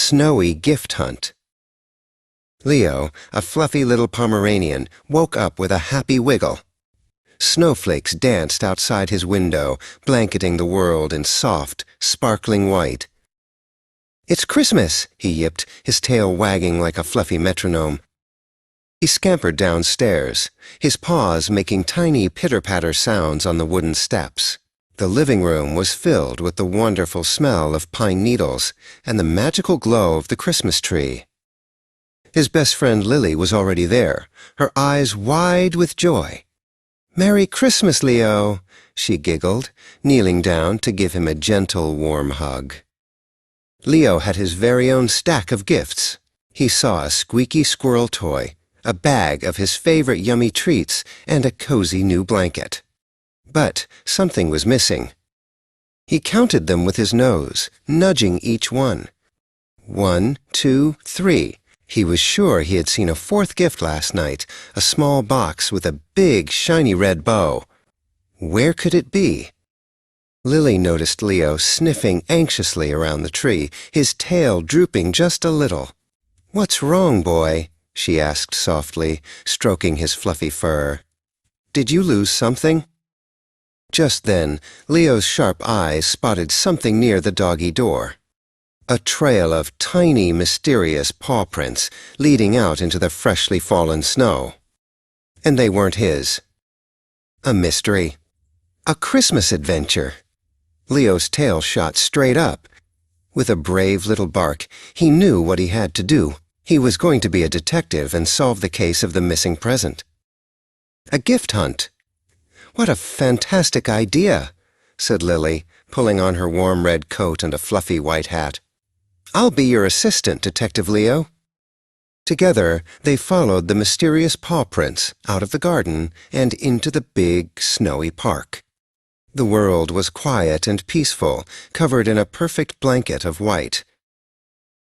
Snowy Gift Hunt. Leo, a fluffy little Pomeranian, woke up with a happy wiggle. Snowflakes danced outside his window, blanketing the world in soft, sparkling white. "It's Christmas," he yipped, his tail wagging like a fluffy metronome. He scampered downstairs, his paws making tiny pitter-patter sounds on the wooden steps. The living room was filled with the wonderful smell of pine needles and the magical glow of the Christmas tree. His best friend Lily was already there, her eyes wide with joy. "Merry Christmas, Leo," she giggled, kneeling down to give him a gentle, warm hug. Leo had his very own stack of gifts. He saw a squeaky squirrel toy, a bag of his favorite yummy treats, and a cozy new blanket. But something was missing. He counted them with his nose, nudging each one. 1, 2, 3. He was sure he had seen a fourth gift last night, a small box with a big, shiny red bow. Where could it be? Lily noticed Leo sniffing anxiously around the tree, his tail drooping just a little. "What's wrong, boy?" she asked softly, stroking his fluffy fur. "Did you lose something?" Just then, Leo's sharp eyes spotted something near the doggy door. A trail of tiny, mysterious paw prints leading out into the freshly fallen snow. And they weren't his. A mystery. A Christmas adventure. Leo's tail shot straight up. With a brave little bark, he knew what he had to do. He was going to be a detective and solve the case of the missing present. A gift hunt. "What a fantastic idea," said Lily, pulling on her warm red coat and a fluffy white hat. "I'll be your assistant, Detective Leo." Together, they followed the mysterious paw prints out of the garden and into the big, snowy park. The world was quiet and peaceful, covered in a perfect blanket of white.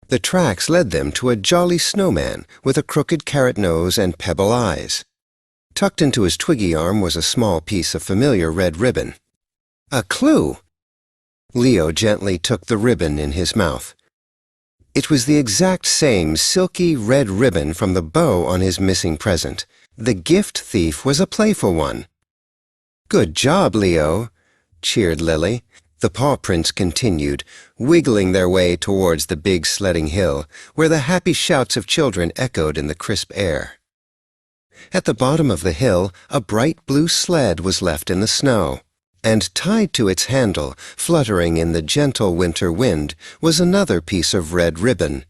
The tracks led them to a jolly snowman with a crooked carrot nose and pebble eyes. Tucked into his twiggy arm was a small piece of familiar red ribbon. A clue! Leo gently took the ribbon in his mouth. It was the exact same silky red ribbon from the bow on his missing present. The gift thief was a playful one. "Good job, Leo," cheered Lily. The paw prints continued, wiggling their way towards the big sledding hill, where the happy shouts of children echoed in the crisp air. At the bottom of the hill, a bright blue sled was left in the snow, and tied to its handle, fluttering in the gentle winter wind, was another piece of red ribbon.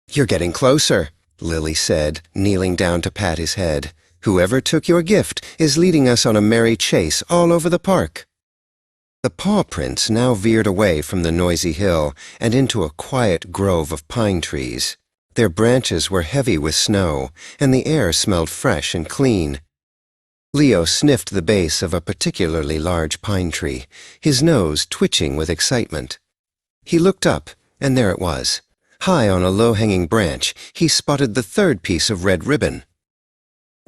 "You're getting closer," Lily said, kneeling down to pat his head. "Whoever took your gift is leading us on a merry chase all over the park." The paw prints now veered away from the noisy hill and into a quiet grove of pine trees. Their branches were heavy with snow, and the air smelled fresh and clean. Leo sniffed the base of a particularly large pine tree, his nose twitching with excitement. He looked up, and there it was. High on a low-hanging branch, he spotted the third piece of red ribbon.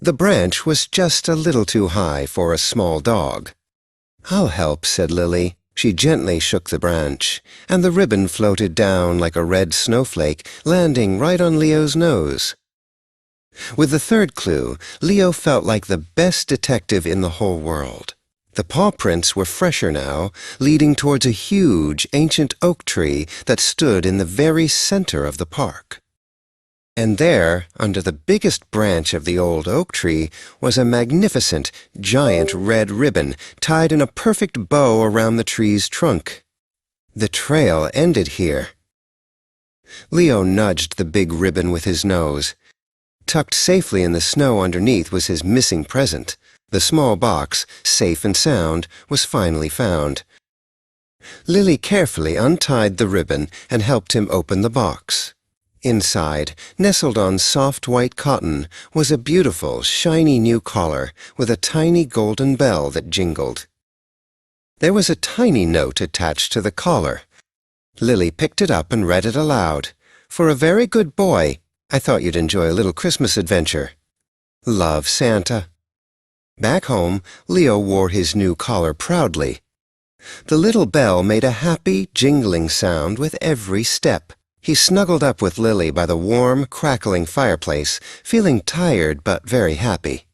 The branch was just a little too high for a small dog. "I'll help," said Lily. She gently shook the branch, and the ribbon floated down like a red snowflake, landing right on Leo's nose. With the third clue, Leo felt like the best detective in the whole world. The paw prints were fresher now, leading towards a huge, ancient oak tree that stood in the very center of the park. And there, under the biggest branch of the old oak tree, was a magnificent, giant red ribbon tied in a perfect bow around the tree's trunk. The trail ended here. Leo nudged the big ribbon with his nose. Tucked safely in the snow underneath was his missing present. The small box, safe and sound, was finally found. Lily carefully untied the ribbon and helped him open the box. Inside, nestled on soft white cotton, was a beautiful, shiny new collar with a tiny golden bell that jingled. There was a tiny note attached to the collar. Lily picked it up and read it aloud. "For a very good boy, I thought you'd enjoy a little Christmas adventure. Love, Santa." Back home, Leo wore his new collar proudly. The little bell made a happy, jingling sound with every step. He snuggled up with Lily by the warm, crackling fireplace, feeling tired but very happy.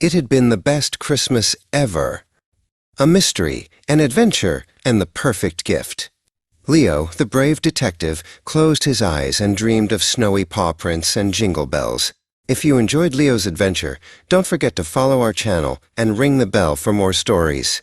It had been the best Christmas ever. A mystery, an adventure, and the perfect gift. Leo, the brave detective, closed his eyes and dreamed of snowy paw prints and jingle bells. If you enjoyed Leo's adventure, don't forget to follow our channel and ring the bell for more stories.